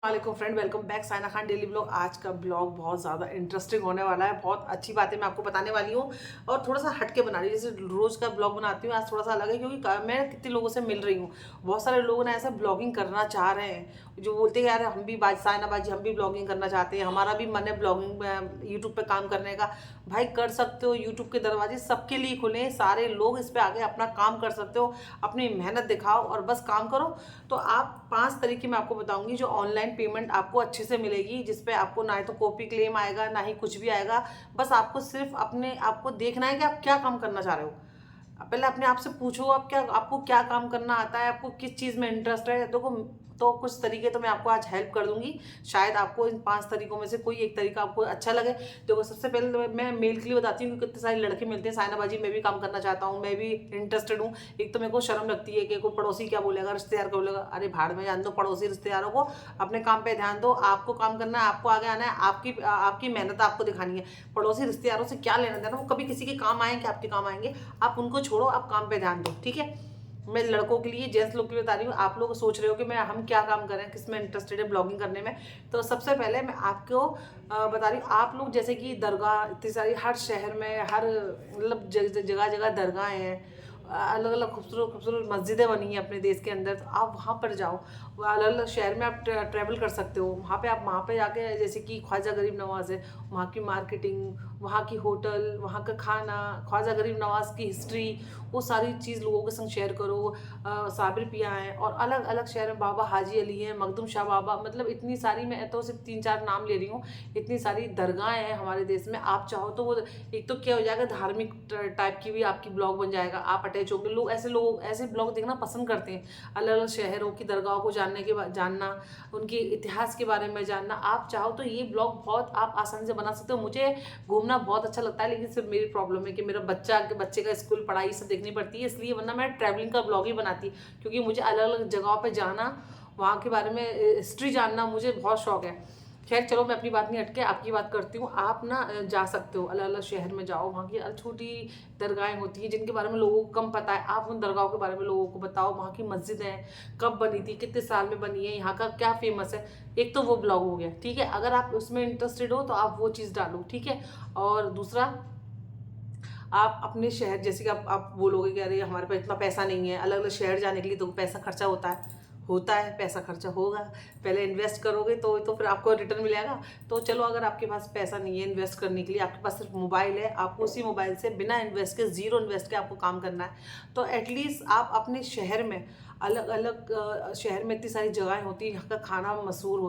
वालेकुम friend, welcome back Saina Khan daily blog. आज का ब्लॉग बहुत ज़्यादा इंटरेस्टिंग होने वाला है। बहुत अच्छी बातें मैं आपको बताने वाली हूँ और थोड़ा सा हटके बना रही हूँ। जैसे रोज़ का ब्लॉग बनाती हूँ, आज थोड़ा सा अलग है क्योंकि मैं कितने लोगों से मिल रही हूँ। बहुत सारे लोगों ने ऐसा ब्लॉगिंग करना चाह रहे हैं, जो बोलते हैं यार हम भी साइना बाजी हम भी ब्लॉगिंग करना चाहते हैं, हमारा भी मन है ब्लॉगिंग में यूट्यूब पे काम करने का। भाई कर सकते हो, यूट्यूब के दरवाजे सबके लिए खुले हैं, सारे लोग इस पे आके अपना काम कर सकते हो। अपनी मेहनत दिखाओ और बस काम करो। तो आप 5 तरीके मैं आपको बताऊंगी जो ऑनलाइन पेमेंट आपको अच्छे से मिलेगी, जिसपे आपको ना ही तो कॉपी क्लेम आएगा ना ही कुछ भी आएगा। बस आपको सिर्फ अपने आपको देखना है कि आप क्या काम करना चाह रहे हो। पहले अपने आप से पूछो, आपको क्या काम करना आता है, आपको किस चीज़ में इंटरेस्ट है। देखो, तो कुछ तरीके तो मैं आपको आज हेल्प कर दूंगी। शायद आपको इन 5 तरीकों में से कोई एक तरीका आपको अच्छा लगे। देखो, सबसे पहले तो मैं मेल के लिए बताती हूँ कि कितने सारे लड़के मिलते हैं, साइना बाजी मैं भी काम करना चाहता हूँ, मैं भी इंटरेस्टेड हूँ। एक तो मेरे को शर्म लगती है कि कोई पड़ोसी क्या बोलेगा, रिश्तेदार क्या बोलेगा। अरे भाड़ में जान दो पड़ोसी रिश्तेदारों को, अपने काम पे ध्यान दो। आपको काम करना है, आपको आगे आना है, आपकी आपकी मेहनत आपको दिखानी है। पड़ोसी रिश्तेदारों से क्या लेना देना, वो कभी किसी के काम आएंगे, आपके काम आएंगे। आप उनको छोड़ो, आप काम पे ध्यान दो, ठीक है। मैं लड़कों के लिए, जेंट्स लोग के लिए बता रही हूँ। आप लोग सोच रहे हो कि हम क्या काम करें, किस में इंटरेस्टेड है ब्लॉगिंग करने में। तो सबसे पहले मैं आपको बता रही हूँ। आप लोग जैसे कि दरगाह इतनी सारी हर शहर में, हर मतलब जगह जगह दरगाहें हैं, अलग अलग खूबसूरत खूबसूरत मस्जिदें बनी हैं अपने देश के अंदर। तो आप वहाँ पर जाओ, अलग अलग शहर में आप ट्रैवल कर सकते हो। वहाँ पे जाके, जैसे कि ख्वाजा गरीब नवाज़ है, वहाँ की मार्केटिंग, वहाँ की होटल, वहाँ का खाना, ख्वाजा गरीब नवाज़ की हिस्ट्री, वो सारी चीज़ लोगों के संग शेयर करो। साबिर पिया हैं और अलग अलग शहर में बाबा हाजी अली हैं, मखदूम शाह बाबा, मतलब इतनी सारी, मैं तो सिर्फ 3-4 नाम ले रही हूँ। इतनी सारी दरगाहें हैं हमारे देश में। आप चाहो तो वो एक तो क्या हो जाएगा, धार्मिक टाइप की भी आपकी ब्लॉग बन जाएगा, आप अटैच होंगे। लोग ऐसे ब्लॉग देखना पसंद करते हैं, अलग अलग शहरों की दरगाहों को जानना, उनके इतिहास के बारे में जानना। आप चाहो तो ये ब्लॉग बहुत आप आसानी से बना सकते हो। मुझे घूमना बहुत अच्छा लगता है, लेकिन सिर्फ मेरी प्रॉब्लम है कि मेरा बच्चे का स्कूल पढ़ाई सब देखनी पड़ती है, इसलिए। वरना मैं ट्रैवलिंग का ब्लॉग ही बनाती, क्योंकि मुझे अलग अलग जगहों पे जाना, वहाँ के बारे में हिस्ट्री जानना मुझे बहुत शौक है। खैर चलो, मैं अपनी बात नहीं हटके आपकी बात करती हूँ। आप ना जा सकते हो, अलग अलग शहर में जाओ, वहाँ की छोटी दरगाहें होती हैं जिनके बारे में लोगों को कम पता है। आप उन दरगाहों के बारे में लोगों को बताओ, वहाँ की मस्जिदें कब बनी थी, कितने साल में बनी है, यहाँ का क्या फेमस है। एक तो वो ब्लॉग हो गया, ठीक है। अगर आप उसमें इंटरेस्टेड हो तो आप वो चीज़ डालो, ठीक है। और दूसरा, आप अपने शहर, जैसे कि आप बोलोगे कि अरे हमारे पास इतना पैसा नहीं है, अलग अलग शहर जाने के लिए तो पैसा खर्चा होता है, पैसा खर्चा होगा। पहले इन्वेस्ट करोगे तो फिर आपको रिटर्न मिलेगा। तो चलो, अगर आपके पास पैसा नहीं है इन्वेस्ट करने के लिए, आपके पास सिर्फ मोबाइल है, आपको उसी मोबाइल से बिना इन्वेस्ट के, जीरो इन्वेस्ट के आपको काम करना है, तो एटलीस्ट आप अपने शहर में, अलग अलग शहर में इतनी सारी जगहें होती हैं, यहाँ का खाना मशहूर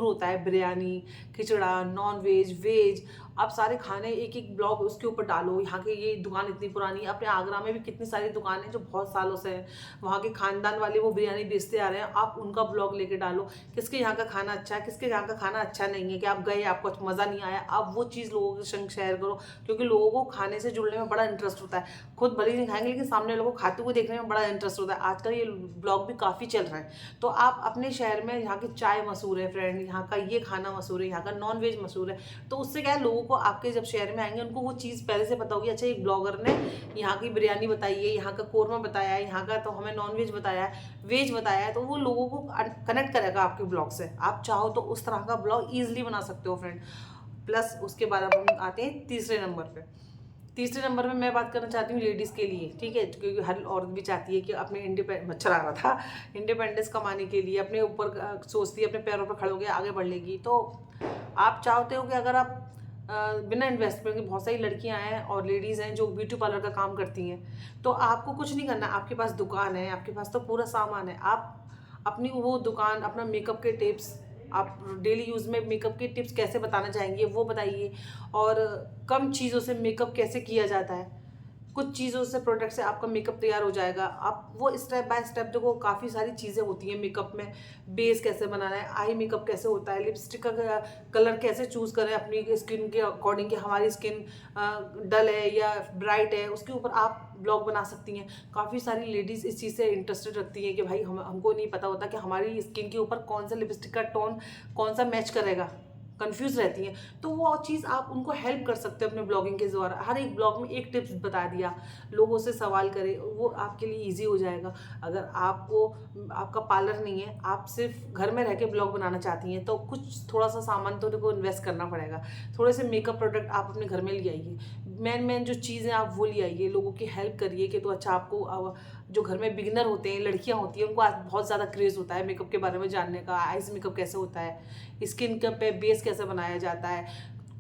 होता है बिरयानी, खिचड़ा, नॉन वेज, वेज। आप सारे खाने एक एक ब्लॉग उसके ऊपर डालो। यहाँ की ये दुकान इतनी पुरानी है, अपने आगरा में भी कितनी सारी दुकानें जो बहुत सालों से हैं, वहाँ के खानदान वाले वो बिरयानी बेचते आ रहे हैं, आप उनका ब्लॉग लेके डालो। किसके यहाँ का खाना अच्छा है, किसके यहाँ का खाना अच्छा नहीं है, कि आप गए, आपको मज़ा नहीं आया, आप वो चीज़ लोगों के संग शेयर करो। क्योंकि लोगों को खाने से जुड़ने में बड़ा इंटरेस्ट होता है। खुद भले ही नहीं खाएंगे, लेकिन सामने लोगों को खाते हुए देखने में बड़ा इंटरेस्ट होता है। आजकल ये ब्लॉग भी काफ़ी चल रहे हैं। तो आप अपने शहर में, यहाँ की चाय मशहूर है फ्रेंड, यहाँ का ये खाना मशहूर है, यहाँ का नॉन वेज मशहूर है, तो उससे क्या है, लोगों को आपके जब शहर में आएंगे उनको वो चीज़ पहले से पता होगी। अच्छा, एक ब्लॉगर ने यहाँ की बिरयानी बताई है, यहाँ का कौरमा बताया है, यहाँ का तो हमें नॉन वेज बताया है, वेज बताया है, तो वो लोगों को कनेक्ट करेगा आपके ब्लॉग से। आप चाहो तो उस तरह का ब्लॉग ईजिली बना सकते हो फ्रेंड। प्लस उसके बाद अब हम आते हैं तीसरे नंबर पे। तीसरे नंबर में मैं बात करना चाहती हूँ लेडीज़ के लिए, ठीक है, क्योंकि हर औरत भी चाहती है कि अपने मच्छर आ रहा था, इंडिपेंडेंस कमाने के लिए, अपने ऊपर सोचती है, अपने पैरों पर खड़े होकर आगे बढ़ लेगी। तो आप चाहते हो कि अगर आप बिना इन्वेस्टमेंट के, बहुत सारी लड़कियां हैं और लेडीज़ हैं जो ब्यूटी पार्लर का काम करती हैं, तो आपको कुछ नहीं करना। आपके पास दुकान है, आपके पास तो पूरा सामान है। आप अपनी वो दुकान, अपना मेकअप के टिप्स, आप डेली यूज़ में मेकअप के टिप्स कैसे बताना चाहेंगे वो बताइए। और कम चीज़ों से मेकअप कैसे किया जाता है, कुछ चीज़ों से, प्रोडक्ट से आपका मेकअप तैयार हो जाएगा। आप वो स्टेप बाय स्टेप, देखो काफ़ी सारी चीज़ें होती हैं मेकअप में। बेस कैसे बनाना है, आई मेकअप कैसे होता है, लिपस्टिक का कलर कैसे चूज़ करें अपनी स्किन के अकॉर्डिंग, कि हमारी स्किन डल है या ब्राइट है, उसके ऊपर आप ब्लॉग बना सकती हैं। काफ़ी सारी लेडीज़ इस चीज़ से इंटरेस्टेड रखती हैं कि भाई हमको नहीं पता होता कि हमारी स्किन के ऊपर कौन सा लिपस्टिक का टोन कौन सा मैच करेगा, कंफ्यूज रहती हैं, तो वो चीज़ आप उनको हेल्प कर सकते हो अपने ब्लॉगिंग के द्वारा। हर एक ब्लॉग में एक टिप्स बता दिया, लोगों से सवाल करें, वो आपके लिए ईजी हो जाएगा। अगर आपको आपका पार्लर नहीं है, आप सिर्फ घर में रह के ब्लॉग बनाना चाहती हैं, तो कुछ थोड़ा सा सामान तो को इन्वेस्ट करना पड़ेगा। थोड़े से मेकअप प्रोडक्ट आप अपने घर में ले आइए, मेन जो चीज़ें आप वो ले आइए, लोगों की हेल्प करिए कि तो अच्छा आपको जो घर में बिगिनर होते हैं, लड़कियां होती हैं, उनको आज बहुत ज़्यादा क्रेज़ होता है मेकअप के बारे में जानने का, आइज मेकअप कैसे होता है, स्किन के पे बेस कैसे बनाया जाता है,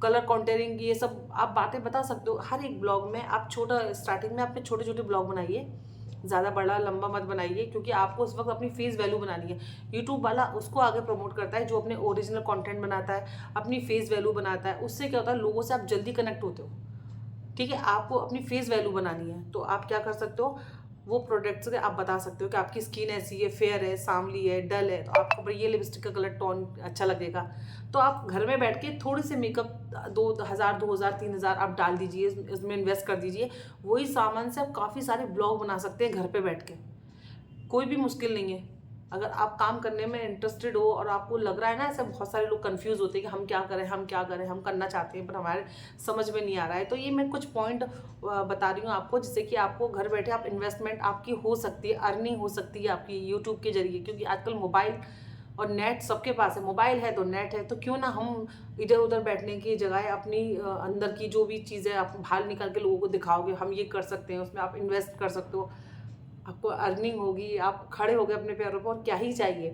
कलर कॉन्टेरिंग, ये सब आप बातें बता सकते हो हर एक ब्लॉग में। आप छोटा स्टार्टिंग में आपने छोटे छोटे ब्लॉग बनाइए, ज़्यादा बड़ा लंबा मत बनाइए, क्योंकि आपको उस वक्त अपनी फेस वैल्यू बनानी है। यूट्यूब वाला उसको आगे प्रमोट करता है जो अपने ओरिजिनल कंटेंट बनाता है, अपनी फेस वैल्यू बनाता है। उससे क्या होता है, लोगों से आप जल्दी कनेक्ट होते हो। ठीक है, आपको अपनी फेस वैल्यू बनानी है, तो आप क्या कर सकते हो, वो प्रोडक्ट्स से आप बता सकते हो कि आपकी स्किन ऐसी है, फेयर है, सांवली है, डल है, तो आपको ये लिपस्टिक का कलर टोन अच्छा लगेगा। तो आप घर में बैठ के थोड़े से मेकअप 2,000 2,000 3,000 आप डाल दीजिए, इसमें इन्वेस्ट कर दीजिए। वही सामान से आप काफ़ी सारे ब्लॉग बना सकते हैं घर पे बैठ के, कोई भी मुश्किल नहीं है। अगर आप काम करने में इंटरेस्टेड हो और आपको लग रहा है ना, ऐसे बहुत सारे लोग कंफ्यूज होते हैं कि हम क्या करें, हम क्या करें, हम करना चाहते हैं पर हमारे समझ में नहीं आ रहा है, तो ये मैं कुछ पॉइंट बता रही हूँ आपको, जिससे कि आपको घर बैठे आप इन्वेस्टमेंट आपकी हो सकती है, अर्निंग हो सकती है आपकी यूट्यूब के जरिए। क्योंकि आजकल मोबाइल और नेट सबके पास है, मोबाइल है तो नेट है, तो क्यों ना हम इधर उधर बैठने की जगह अपनी अंदर की जो भी चीज़ें आप बाहर निकाल के लोगों को दिखाओगे, हम ये कर सकते हैं, उसमें आप इन्वेस्ट कर सकते हो, आपको अर्निंग होगी, आप खड़े हो गए अपने पैरों पर, और क्या ही चाहिए।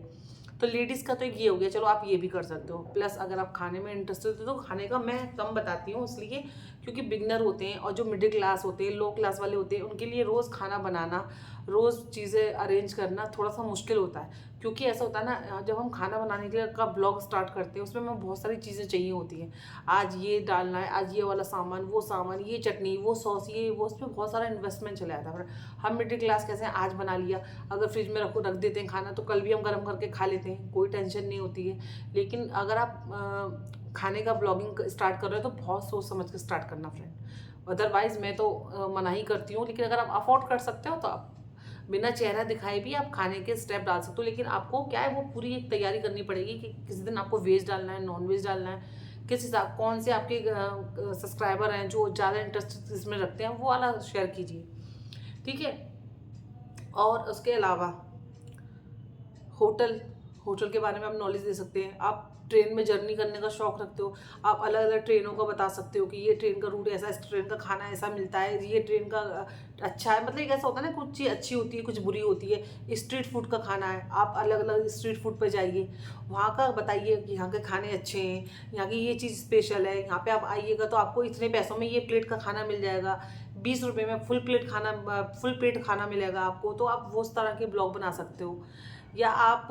तो लेडीज़ का तो एक ये हो गया, चलो आप ये भी कर सकते हो। प्लस अगर आप खाने में इंटरेस्टेड हो तो खाने का मैं कम बताती हूँ, इसलिए क्योंकि बिगनर होते हैं और जो मिडिल क्लास होते हैं, लो क्लास वाले होते हैं, उनके लिए रोज़ खाना बनाना, रोज़ चीज़ें अरेंज करना थोड़ा सा मुश्किल होता है। क्योंकि ऐसा होता है ना, जब हम खाना बनाने के लिए का ब्लॉग स्टार्ट करते हैं, उसमें हमें बहुत सारी चीज़ें चाहिए होती हैं। आज ये डालना है, आज ये वाला सामान, वो सामान, ये चटनी, वो सॉस, ये वो, उसमें बहुत सारा इन्वेस्टमेंट चला जाता है। हम मिडिल क्लास कैसे हैं, आज बना लिया, अगर फ्रिज में रख देते हैं खाना, तो कल भी हम गर्म करके खा लेते हैं, कोई टेंशन नहीं होती है। लेकिन अगर आप खाने का ब्लॉगिंग स्टार्ट कर रहे हो तो बहुत सोच समझ के स्टार्ट करना फ्रेंड। अदरवाइज़ मैं तो मना ही करती हूँ, लेकिन अगर आप अफोर्ड कर सकते हो तो आप बिना चेहरा दिखाए भी आप खाने के स्टेप डाल सकते हो। लेकिन आपको क्या है, वो पूरी एक तैयारी करनी पड़ेगी कि किसी दिन आपको वेज डालना है, नॉन वेज डालना है, किस हिसाब, कौन से आपके सब्सक्राइबर हैं जो ज़्यादा इंटरेस्ट इसमें रखते हैं, वो वाला शेयर कीजिए। ठीक है, और उसके अलावा होटल होटल के बारे में आप नॉलेज दे सकते हैं। आप ट्रेन में जर्नी करने का शौक रखते हो, आप अलग अलग ट्रेनों का बता सकते हो कि ये ट्रेन का रूट ऐसा, इस ट्रेन का खाना ऐसा मिलता है, ये ट्रेन का अच्छा है। मतलब एक ऐसा होता है ना, कुछ चीज़ अच्छी होती है, कुछ बुरी होती है। स्ट्रीट फूड का खाना है, आप अलग अलग स्ट्रीट फूड पर जाइए, वहाँ का बताइए कि यहाँ के खाने अच्छे हैं, यहाँ की ये चीज़ स्पेशल है, यहाँ पे आप आइएगा तो आपको इतने पैसों में ये प्लेट का खाना मिल जाएगा, 20 रुपये में फुल प्लेट खाना मिलेगा आपको। तो आप वो उस तरह के ब्लॉग बना सकते हो। या आप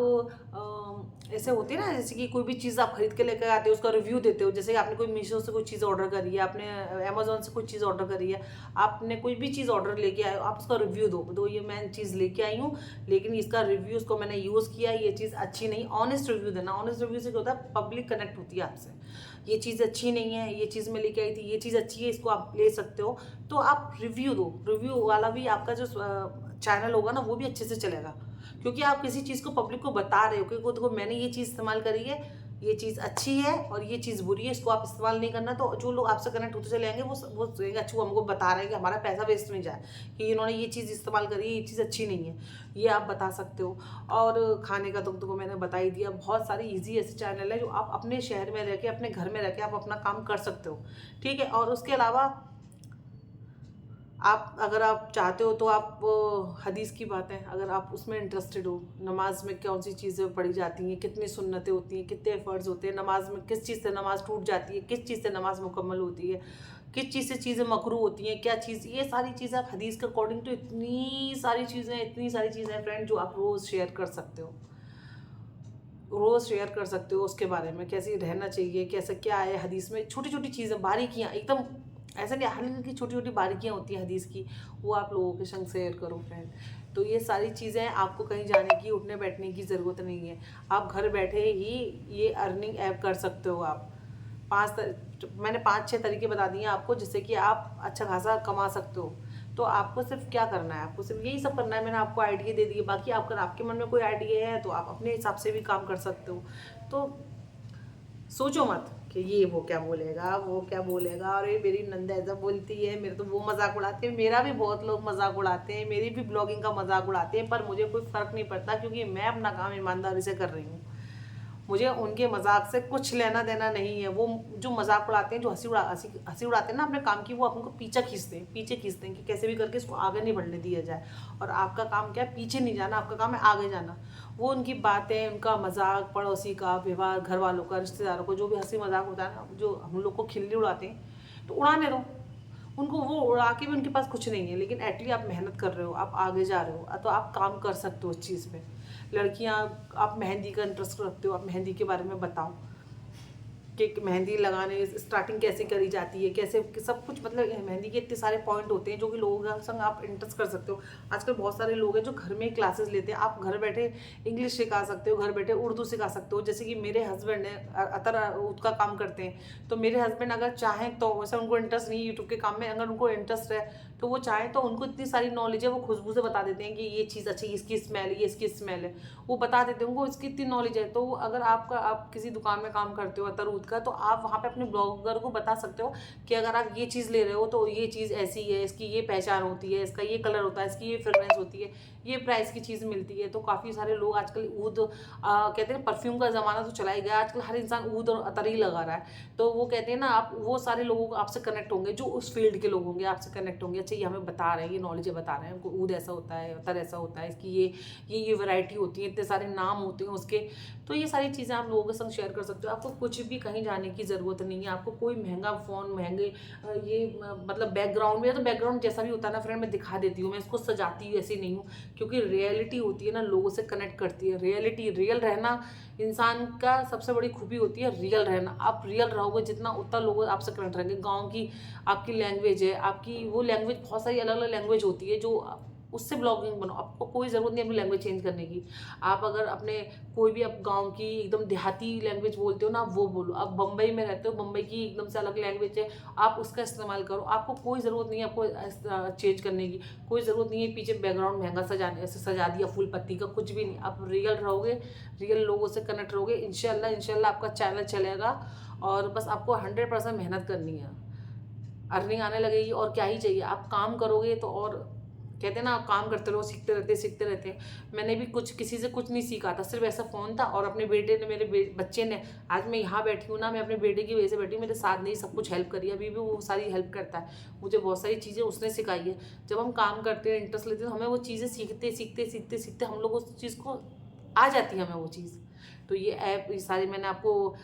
ऐसे होते हैं ना, जैसे कि कोई भी चीज़ आप खरीद के लेकर आते हो, उसका रिव्यू देते हो। जैसे कि आपने कोई मीशो से कोई चीज़ ऑर्डर करी है, आपने अमेजोन से कोई चीज़ ऑर्डर करी है, आपने कोई भी चीज़ ऑर्डर लेके आए हो, आप उसका रिव्यू दो ये मैं चीज़ लेके आई हूँ, लेकिन इसका रिव्यू, उसको मैंने यूज़ किया, ये चीज़ अच्छी नहीं। ऑनेस्ट रिव्यू देना। ऑनेस्ट रिव्यू से क्या होता है, पब्लिक कनेक्ट होती है आपसे। ये चीज़ अच्छी नहीं है, ये चीज़ मैं लेके आई थी, ये चीज़ अच्छी है, इसको आप ले सकते हो। तो आप रिव्यू दो, रिव्यू वाला भी आपका जो चैनल होगा ना, वो भी अच्छे से चलेगा। क्योंकि आप किसी चीज़ को पब्लिक को बता रहे हो कि देखो मैंने ये चीज़ इस्तेमाल करी है, ये चीज़ अच्छी है और ये चीज़ बुरी है, इसको आप इस्तेमाल नहीं करना। तो जो लोग आपसे कनेक्ट होते चले जाएंगे, वो सोचेंगे अच्छा वो हमको बता रहे हैं कि हमारा पैसा वेस्ट नहीं जाए, कि इन्होंने ये चीज़ इस्तेमाल करी है, ये चीज़ अच्छी नहीं है, ये आप बता सकते हो। और खाने का तो मैंने बता ही दिया। बहुत सारी ईजी ऐसे चैनल है जो आप अपने शहर में रह के, अपने घर में रह के आप अपना काम कर सकते हो। ठीक है, और उसके अलावा आप अगर आप चाहते हो तो आप हदीस की बातें, अगर आप उसमें इंटरेस्टेड हो, नमाज में कौन सी चीज़ें पढ़ी जाती हैं, कितनी सुन्नतें होती हैं, कितने फ़र्ज़ होते हैं नमाज में, किस चीज़ से नमाज टूट जाती है, किस चीज़ से नमाज मुकम्मल होती है, किस चीज़ से चीज़ें मकरू होती हैं, क्या चीज़, ये सारी चीज़ें आप हदीस के अकॉर्डिंग तो इतनी सारी चीज़ें हैं फ्रेंड, जो आप रोज़ शेयर कर सकते हो, रोज़ शेयर कर सकते हो उसके बारे में, कैसे रहना चाहिए, कैसे क्या है हदीस में, छोटी छोटी चीज़ें, बारीकियाँ एकदम। ऐसा नहीं, हर की छोटी छोटी बारीकियाँ होती हैं हदीस की, वो आप लोगों के संग शेयर करो फ्रेंड। तो ये सारी चीज़ें, आपको कहीं जाने की, उठने बैठने की ज़रूरत नहीं है। आप घर बैठे ही ये अर्निंग ऐप कर सकते हो। आप मैंने 5-6 तरीके बता दिए आपको, जिससे कि आप अच्छा खासा कमा सकते हो। तो आपको सिर्फ क्या करना है, आपको सिर्फ यही सब करना है। मैंने आपको आइडिया दे दिए, बाकी अगर आपके मन में कोई आइडिया है तो आप अपने हिसाब से भी काम कर सकते हो। तो सोचो मत, कि ये वो क्या बोलेगा, वो क्या बोलेगा, और ये मेरी नंदा ऐसा बोलती है, मेरे तो वो मजाक उड़ाते हैं, मेरा भी बहुत लोग मजाक उड़ाते हैं, मेरी भी ब्लॉगिंग का मजाक उड़ाते हैं, पर मुझे कोई फ़र्क नहीं पड़ता क्योंकि मैं अपना काम ईमानदारी से कर रही हूँ। मुझे उनके मजाक से कुछ लेना देना नहीं है। वो जो मजाक उड़ाते हैं, जो हंसी उड़ाते हैं ना अपने काम की, वो अपन को पीछे खींचते हैं कि कैसे भी करके इसको आगे नहीं बढ़ने दिया जाए। और आपका काम क्या है, पीछे नहीं जाना, आपका काम है आगे जाना। वो उनकी बातें, उनका मजाक, पड़ोसी का व्यवहार, घर वालों का, रिश्तेदारों को जो भी हंसी मजाक होता है ना, जो हम लोग को खिल्ली उड़ाते हैं, तो उड़ाने दो उनको। वो उड़ा के भी उनके पास कुछ नहीं है, लेकिन एटलीस्ट आप मेहनत कर रहे हो, आप आगे जा रहे हो, तो आप काम कर सकते हो उस चीज़ पे। लड़कियां, आप मेहंदी का इंटरेस्ट रखते हो, आप मेहंदी के बारे में बताओ कि मेहंदी लगाने स्टार्टिंग कैसे करी जाती है, कैसे सब कुछ, मतलब मेहंदी के इतने सारे पॉइंट होते हैं जो कि लोगों के संग आप इंटरेस्ट कर सकते हो। आजकल बहुत सारे लोग हैं जो घर में क्लासेस लेते हैं। आप घर बैठे इंग्लिश सिखा सकते हो, घर बैठे उर्दू सिखा सकते हो। जैसे कि मेरे हस्बैंड है, अतर उसका काम करते हैं, तो मेरे हस्बैंड अगर चाहें तो, वैसे उनको इंटरेस्ट नहीं यूट्यूब के काम में, अगर उनको इंटरेस्ट है तो वो चाहें तो उनको इतनी सारी नॉलेज है, वो खुशबू से बता देते हैं कि ये चीज़ अच्छी, इसकी स्मेल है, ये इसकी स्मेल है, वो बता देते हैं, उनको इसकी इतनी नॉलेज है। तो अगर आप किसी दुकान में काम करते हो अतर ऊद का, तो आप वहाँ पे अपने ब्लॉगर को बता सकते हो कि अगर आप ये चीज़ ले रहे हो तो ये चीज़ ऐसी है, इसकी ये पहचान होती है, इसका ये कलर होता है, इसकी ये फ्रेगरेंस होती है, ये प्राइस की चीज़ मिलती है। तो काफ़ी सारे लोग आजकल ऊद कहते हैं, परफ्यूम का ज़माना तो चला ही गया, आजकल हर इंसान ऊद और अतर ही लगा रहा है। तो वो कहते हैं ना, आप वो सारे लोगों को आपसे कनेक्ट होंगे जो उस फील्ड के लोग होंगे, आपसे कनेक्ट होंगे। अच्छा, ये हमें बता रहे हैं, ये नॉलेज बता रहे हैं, उनको ऊद ऐसा होता है, अतर ऐसा होता है, इसकी ये वैरायटी होती है, इतने सारे नाम होते हैं उसके। तो ये सारी चीज़ें आप लोगों के संग शेयर कर सकते हो। आपको कुछ भी कहीं जाने की ज़रूरत नहीं है, आपको कोई महंगा फ़ोन, महंगे मतलब बैकग्राउंड में, तो बैकग्राउंड जैसा भी होता है ना फ्रेंड, मैं दिखा देती हूँ, मैं इसको सजाती हूँ, ऐसी नहीं हूँ। क्योंकि रियलिटी होती है ना, लोगों से कनेक्ट करती है। रियल रहना इंसान का सबसे बड़ी खूबी होती है, रियल रहना। आप रियल रहोगे जितना, उतना लोग आपसे कनेक्ट रहेंगे। गाँव की आपकी लैंग्वेज है, आपकी वो लैंग्वेज, बहुत सारी अलग अलग लैंग्वेज होती है, जो उससे ब्लॉगिंग बनो। आपको कोई ज़रूरत नहीं अपनी लैंग्वेज चेंज करने की। आप अगर अपने कोई भी, आप गांव की एकदम देहाती लैंग्वेज बोलते हो ना, वो बोलो। आप बम्बई में रहते हो, बम्बई की एकदम से अलग लैंग्वेज है, आप उसका इस्तेमाल करो। आपको कोई ज़रूरत नहीं है आपको चेंज करने की, कोई ज़रूरत नहीं है पीछे बैकग्राउंड महंगा सजाने, ऐसे सजा दिया फूल पत्ती का, कुछ भी नहीं। आप रियल रहोगे, रियल लोगों से कनेक्ट रहोगे, इंशाल्लाह आपका चैनल चलेगा। और बस आपको 100% मेहनत करनी है, अर्निंग आने लगेगी, और क्या ही चाहिए। आप काम करोगे तो, और कहते हैं ना, आप काम करते रहो, सीखते रहते हैं। मैंने भी किसी से कुछ नहीं सीखा था, सिर्फ ऐसा फ़ोन था, और अपने बेटे ने, बच्चे ने, आज मैं यहाँ बैठी हूँ ना, मैं अपने बेटे की वजह से बैठी हूँ। मेरे साथ नहीं सब कुछ हेल्प करी है, अभी भी वो सारी हेल्प करता है मुझे, बहुत सारी चीज़ें उसने सिखाई है। जब हम काम करते हैं, इंटरेस्ट लेते हैं, तो हमें वो चीज़ें सीखते हम लोग उस चीज़ को आ जाती है, हमें वो चीज़। तो ये ऐप, ये सारी मैंने आपको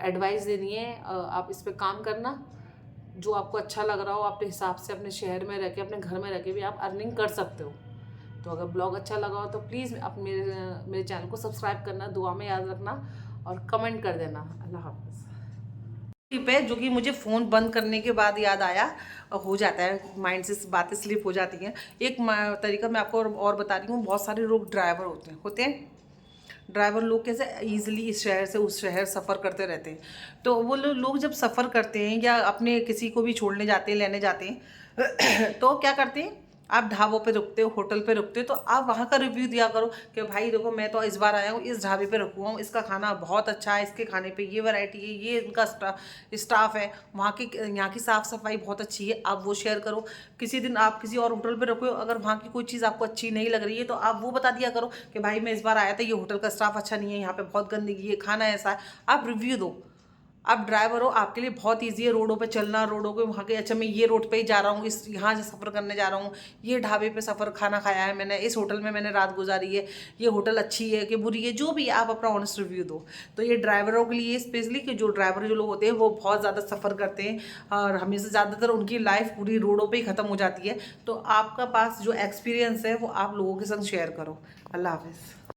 एडवाइस देनी है, आप इस पर काम करना। जो आपको अच्छा लग रहा हो, अपने हिसाब से, अपने शहर में रह के, अपने घर में रह के भी आप अर्निंग कर सकते हो। तो अगर ब्लॉग अच्छा लगा हो तो प्लीज़ आप मेरे चैनल को सब्सक्राइब करना, दुआ में याद रखना, और कमेंट कर देना। अल्लाह हाफ़िज़। टिप है जो कि मुझे फ़ोन बंद करने के बाद याद आया, हो जाता है, माइंड से बातें स्लिप हो जाती हैं। एक तरीका मैं आपको और बता रही हूँ। बहुत सारे लोग ड्राइवर होते हैं। ड्राइवर लोग कैसे ईजिली इस शहर से उस शहर सफ़र करते रहते हैं। तो वो लोग जब सफ़र करते हैं, या अपने किसी को भी छोड़ने जाते हैं, लेने जाते हैं तो क्या करते हैं, आप ढाबों पे रुकते हो, होटल पे रुकते हो, तो आप वहाँ का रिव्यू दिया करो कि भाई देखो, मैं तो इस बार आया हूँ, इस ढाबे पे रुका हूँ, इसका खाना बहुत अच्छा है, इसके खाने पे ये वैरायटी है, ये इनका स्टाफ है, वहाँ की, यहाँ की साफ़ सफाई बहुत अच्छी है, आप वो शेयर करो। किसी दिन आप किसी और होटल पे रुके हो, अगर वहाँ की कोई चीज़ आपको अच्छी नहीं लग रही है, तो आप वो बता दिया करो कि भाई मैं इस बार आया था, ये होटल का स्टाफ अच्छा नहीं है, यहाँ पे बहुत गंदगी है, खाना ऐसा है। आप रिव्यू दो। आप ड्राइवर हो, आपके लिए बहुत ईजी है रोडों पे चलना, रोडों पे वहाँ के, अच्छा मैं ये रोड पे ही जा रहा हूँ, इस यहाँ से सफ़र करने जा रहा हूँ, ये ढाबे पे खाना खाया है मैंने, इस होटल में मैंने रात गुजारी है, ये होटल अच्छी है कि बुरी है, जो भी आप अपना ऑनेस्ट रिव्यू दो। तो ये ड्राइवरों के लिए स्पेशली, कि जो ड्राइवर जो लोग होते हैं वो बहुत ज़्यादा सफ़र करते हैं, और हमेशा ज़्यादातर उनकी लाइफ पूरी रोडों पर ही ख़त्म हो जाती है। तो आपका पास जो एक्सपीरियंस है वो आप लोगों के संग शेयर करो। अल्लाह हाफ़िज़।